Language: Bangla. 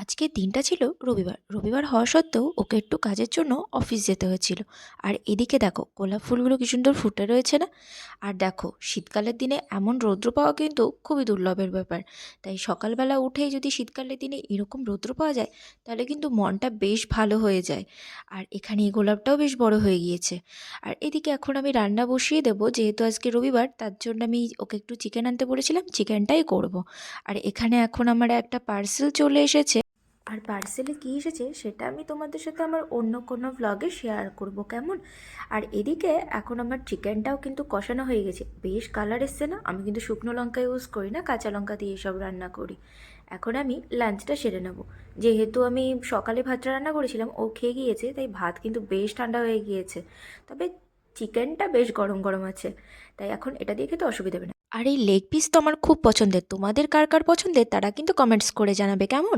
আজকের দিনটা ছিল রবিবার। রবিবার হওয়া সত্ত্বেও ওকে একটু কাজের জন্য অফিস যেতে হয়েছিল। আর এদিকে দেখো গোলাপ ফুলগুলো কি সুন্দর ফুটে রয়েছে না? আর দেখো শীতকালের দিনে এমন রৌদ্র পাওয়া কিন্তু খুবই দুর্লভের ব্যাপার। তাই সকালবেলা উঠেই যদি শীতকালের দিনে এরকম রৌদ্র পাওয়া যায় তাহলে কিন্তু মনটা বেশ ভালো হয়ে যায়। আর এখানে এই গোলাপটাও বেশ বড় হয়ে গিয়েছে। আর এদিকে এখন আমি রান্না বসিয়ে দেবো, যেহেতু আজকে রবিবার তার জন্য আমি ওকে একটু চিকেন আনতে বলেছিলাম, চিকেনটাই করব। আর এখানে এখন আমার একটা পার্সেল চলে এসেছে। আর পার্সেলে কী এসেছে সেটা আমি তোমাদের সাথে আমার অন্য কোনো ভ্লগে শেয়ার করব, কেমন? আর এদিকে এখন আমার চিকেনটাও কিন্তু কষানো হয়ে গেছে, বেশ কালার এসছে না? আমি কিন্তু শুকনো লঙ্কা ইউজ করি না, কাঁচা লঙ্কা দিয়ে সব রান্না করি। এখন আমি লাঞ্চটা সেরে নেব। যেহেতু আমি সকালে ভাতটা রান্না করেছিলাম, ও খেয়ে গিয়েছে, তাই ভাত কিন্তু বেশ ঠান্ডা হয়ে গিয়েছে। তবে চিকেনটা বেশ গরম গরম আছে, তাই এখন এটা দিয়ে খেতে অসুবিধা হবে না। আর এই লেগ পিস তো আমার খুব পছন্দের, তোমাদের কার কার পছন্দের তারা কিন্তু কমেন্টস করে জানাবে, কেমন?